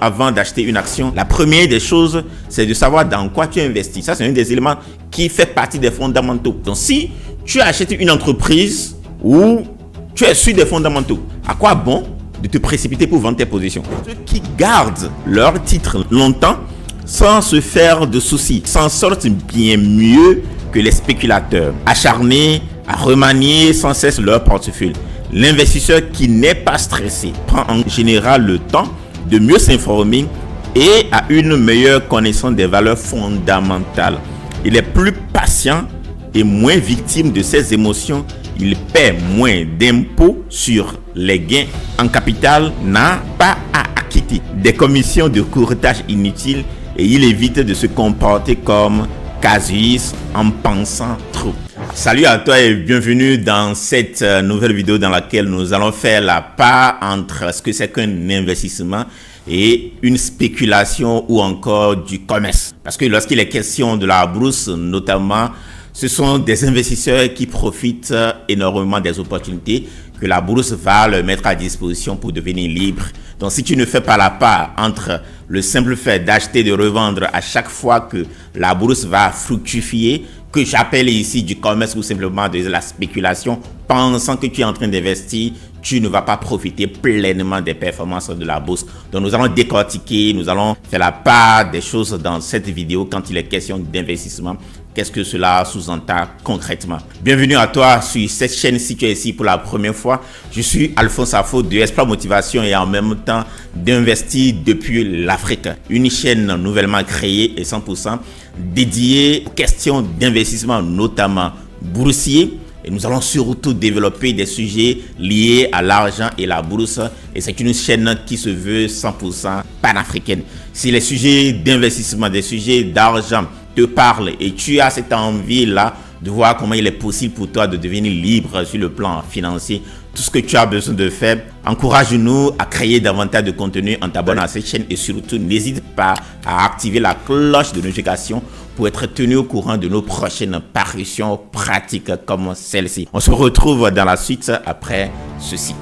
Avant d'acheter une action, la première des choses, c'est de savoir dans quoi tu investis. Ça, c'est un des éléments qui fait partie des fondamentaux. Donc, si tu achètes une entreprise où tu es sûr des fondamentaux, à quoi bon de te précipiter pour vendre tes positions? Ceux qui gardent leur titre longtemps sans se faire de soucis s'en sortent bien mieux que les spéculateurs acharnés à remanier sans cesse leur portefeuille. L'investisseur qui n'est pas stressé prend en général le temps de mieux s'informer et a une meilleure connaissance des valeurs fondamentales. Il est plus patient et moins victime de ses émotions. Il paie moins d'impôts sur les gains en capital, n'a pas à acquitter des commissions de courtage inutiles et il évite de se comporter comme casuiste en pensant trop. Salut à toi et bienvenue dans cette nouvelle vidéo dans laquelle nous allons faire la part entre ce que c'est qu'un investissement et une spéculation ou encore du commerce. Parce que lorsqu'il est question de la bourse notamment, ce sont des investisseurs qui profitent énormément des opportunités que la bourse va leur mettre à disposition pour devenir libre. Donc si tu ne fais pas la part entre le simple fait d'acheter et de revendre à chaque fois que la bourse va fructifier, que j'appelle ici du commerce ou simplement de la spéculation, pensant que tu es en train d'investir, tu ne vas pas profiter pleinement des performances de la bourse. Donc nous allons décortiquer, nous allons faire la part des choses dans cette vidéo quand il est question d'investissement. Qu'est-ce que cela sous-entend concrètement? Bienvenue à toi sur cette chaîne si tu es ici pour la première fois. Je suis Alphonse Afo de Espoir Motivation et en même temps d'Investir depuis l'Afrique. Une chaîne nouvellement créée et 100% dédiée aux questions d'investissement, notamment boursier. Et nous allons surtout développer des sujets liés à l'argent et la bourse. Et c'est une chaîne qui se veut 100% panafricaine. Si les sujets d'investissement, des sujets d'argent te parlent et tu as cette envie-là de voir comment il est possible pour toi de devenir libre sur le plan financier, tout ce que tu as besoin de faire, encourage-nous à créer davantage de contenu en t'abonnant à cette chaîne et surtout n'hésite pas à activer la cloche de notification pour être tenu au courant de nos prochaines parutions pratiques comme celle-ci. On se retrouve dans la suite après ceci.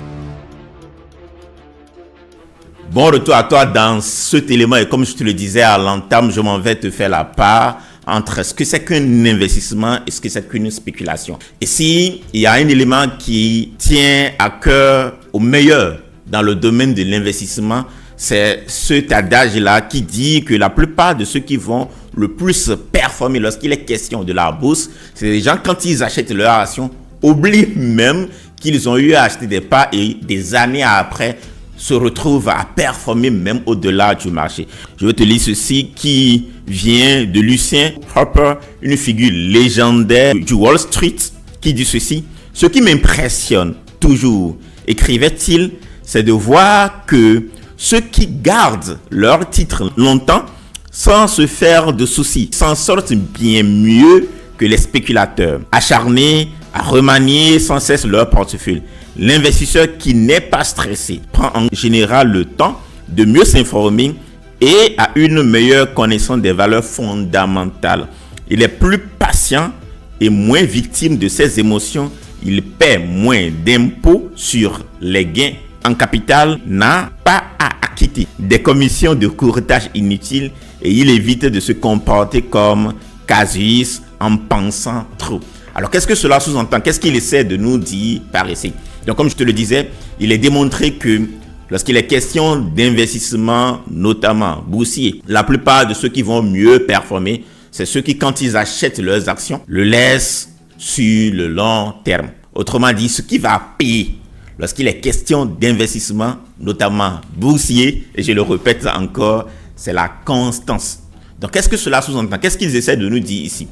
Bon retour à toi dans cet élément et comme je te le disais à l'entame, je m'en vais te faire la part entre ce que c'est qu'un investissement et ce que c'est qu'une spéculation. Et si il y a un élément qui tient à cœur au meilleur dans le domaine de l'investissement, c'est cet adage-là qui dit que la plupart de ceux qui vont le plus performer lorsqu'il est question de la bourse, c'est les gens quand ils achètent leur action, oublient même qu'ils ont eu à acheter des parts et des années après se retrouvent à performer même au-delà du marché. Je vais te lire ceci qui vient de Lucien Harper, une figure légendaire du Wall Street, qui dit ceci: « Ce qui m'impressionne toujours, écrivait-il, c'est de voir que ceux qui gardent leur titre longtemps sans se faire de soucis s'en sortent bien mieux que les spéculateurs acharnés à remanier sans cesse leur portefeuille. L'investisseur qui n'est pas stressé prend en général le temps de mieux s'informer et a une meilleure connaissance des valeurs fondamentales. Il est plus patient et moins victime de ses émotions. Il paie moins d'impôts sur les gains en capital, n'a pas à acquitter des commissions de courtage inutiles et il évite de se comporter comme casuiste en pensant trop. » Alors, qu'est-ce que cela sous-entend? Qu'est-ce qu'il essaie de nous dire par ici? Donc, comme je te le disais, il est démontré que lorsqu'il est question d'investissement, notamment boursier, la plupart de ceux qui vont mieux performer, c'est ceux qui, quand ils achètent leurs actions, le laissent sur le long terme. Autrement dit, ce qui va payer lorsqu'il est question d'investissement, notamment boursier, et je le répète encore, c'est la constance. Donc, qu'est-ce que cela sous-entend? Qu'est-ce qu'ils essaient de nous dire ici?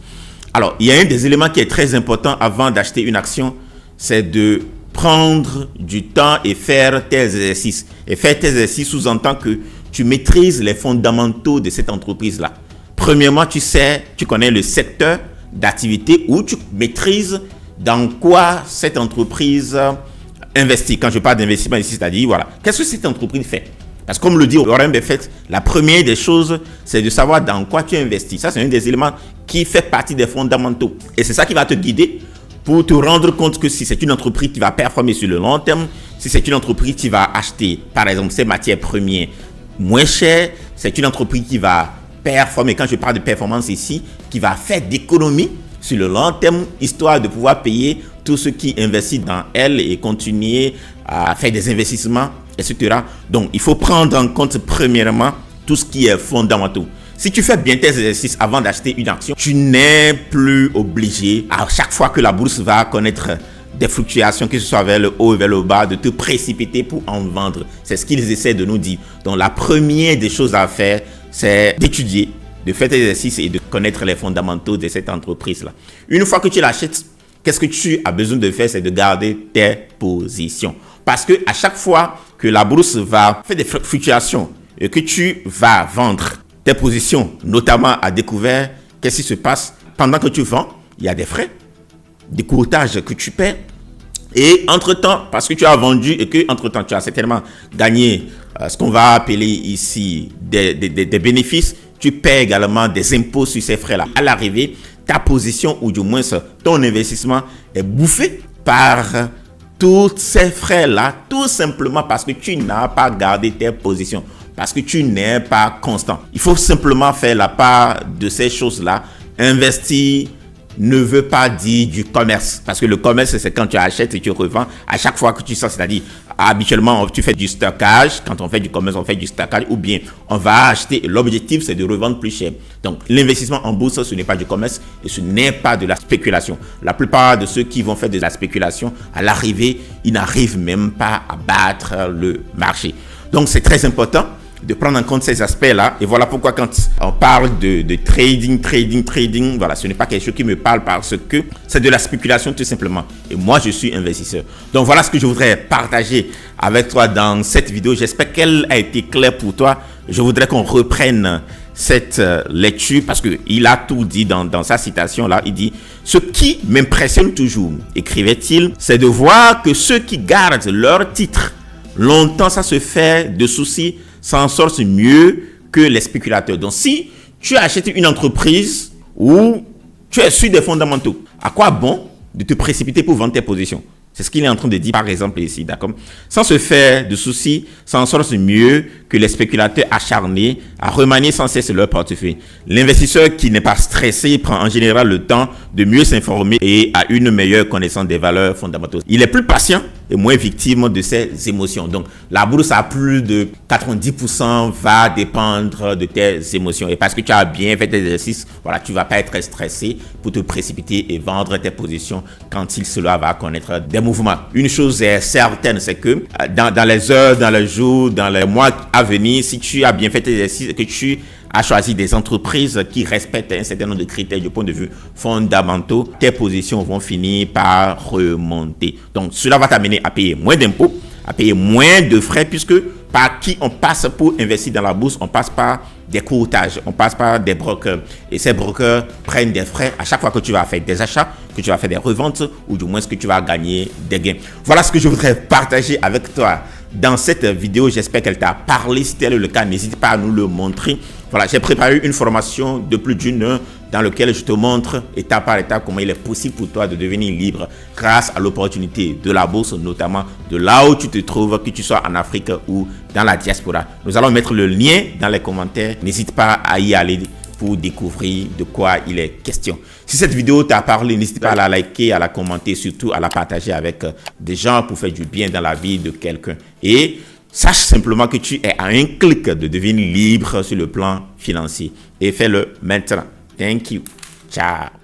Alors, il y a un des éléments qui est très important avant d'acheter une action, c'est de prendre du temps et faire tes exercices. Et faire tes exercices sous-entend que tu maîtrises les fondamentaux de cette entreprise-là. Premièrement, tu connais le secteur d'activité où tu maîtrises dans quoi cette entreprise investit. Quand je parle d'investissement ici, c'est-à-dire, voilà, qu'est-ce que cette entreprise fait? Parce que comme le dit Warren Buffett, la première des choses, c'est de savoir dans quoi tu investis. Ça, c'est un des éléments qui fait partie des fondamentaux. Et c'est ça qui va te guider pour te rendre compte que si c'est une entreprise qui va performer sur le long terme, si c'est une entreprise qui va acheter, par exemple, ses matières premières moins cher. C'est une entreprise qui va performer. Quand je parle de performance ici, qui va faire d'économies sur le long terme, histoire de pouvoir payer tous ceux qui investissent dans elle et continuer à faire des investissements, etc. Donc, il faut prendre en compte premièrement tout ce qui est fondamental. Si tu fais bien tes exercices avant d'acheter une action, tu n'es plus obligé, à chaque fois que la bourse va connaître des fluctuations, que ce soit vers le haut et vers le bas, de te précipiter pour en vendre. C'est ce qu'ils essaient de nous dire. Donc, la première des choses à faire, c'est d'étudier, de faire tes exercices et de connaître les fondamentaux de cette entreprise-là. Une fois que tu l'achètes, qu'est-ce que tu as besoin de faire? C'est de garder tes positions. Parce que à chaque fois que la bourse va faire des fluctuations et que tu vas vendre tes positions, notamment à découvert, qu'est-ce qui se passe? Pendant que tu vends, il y a des frais, des courtages que tu paies. Et entre-temps, parce que tu as vendu et que entre-temps, tu as certainement gagné ce qu'on va appeler ici des bénéfices, tu paies également des impôts sur ces frais-là. À l'arrivée, ta position ou du moins ton investissement est bouffé par tous ces frais-là, tout simplement parce que tu n'as pas gardé tes positions, parce que tu n'es pas constant. Il faut simplement faire la part de ces choses-là. Investir ne veut pas dire du commerce, parce que le commerce, c'est quand tu achètes et tu revends à chaque fois que tu sors, c'est-à-dire habituellement tu fais du stockage. Quand on fait du commerce, on fait du stockage, ou bien on va acheter, l'objectif c'est de revendre plus cher. Donc l'investissement en bourse, ce n'est pas du commerce et ce n'est pas de la spéculation. La plupart de ceux qui vont faire de la spéculation, à l'arrivée, ils n'arrivent même pas à battre le marché. Donc c'est très important de prendre en compte ces aspects-là. Et voilà pourquoi quand on parle de trading, voilà, ce n'est pas quelque chose qui me parle parce que c'est de la spéculation tout simplement. Et moi, je suis investisseur. Donc voilà ce que je voudrais partager avec toi dans cette vidéo. J'espère qu'elle a été claire pour toi. Je voudrais qu'on reprenne cette lecture parce qu'il a tout dit dans sa citation-là. Il dit « Ce qui m'impressionne toujours, écrivait-il, c'est de voir que ceux qui gardent leur titre longtemps, ça se fait de soucis, s'en sortent mieux que les spéculateurs. » Donc, si tu achètes une entreprise où tu es sur des fondamentaux, à quoi bon de te précipiter pour vendre tes positions? C'est ce qu'il est en train de dire, par exemple, ici, d'accord? Sans se faire de soucis, s'en sortent mieux que les spéculateurs acharnés à remanier sans cesse leur portefeuille. L'investisseur qui n'est pas stressé prend en général le temps de mieux s'informer et a une meilleure connaissance des valeurs fondamentales. Il est plus patient et moins victime de ses émotions. Donc, la bourse à plus de 90% va dépendre de tes émotions. Et parce que tu as bien fait tes exercices, voilà, tu ne vas pas être stressé pour te précipiter et vendre tes positions quand cela va connaître des mouvements. Une chose est certaine, c'est que dans les heures, dans les jours, dans les mois à venir, si tu as bien fait tes exercices et que tu as choisi des entreprises qui respectent un certain nombre de critères du point de vue fondamentaux, tes positions vont finir par remonter. Donc, cela va t'amener à payer moins d'impôts, à payer moins de frais, puisque par qui on passe pour investir dans la bourse, on passe par des courtages, on passe par des brokers. Et ces brokers prennent des frais à chaque fois que tu vas faire des achats, que tu vas faire des reventes, ou du moins que tu vas gagner des gains. Voilà ce que je voudrais partager avec toi dans cette vidéo. J'espère qu'elle t'a parlé. Si tel est le cas, n'hésite pas à nous le montrer. Voilà, j'ai préparé une formation de plus d'une heure dans laquelle je te montre étape par étape comment il est possible pour toi de devenir libre grâce à l'opportunité de la bourse, notamment de là où tu te trouves, que tu sois en Afrique ou dans la diaspora. Nous allons mettre le lien dans les commentaires. N'hésite pas à y aller pour découvrir de quoi il est question. Si cette vidéo t'a parlé, n'hésite pas à la liker, à la commenter, surtout à la partager avec des gens pour faire du bien dans la vie de quelqu'un. Et sache simplement que tu es à un clic de devenir libre sur le plan financier. Et fais-le maintenant. Thank you. Ciao.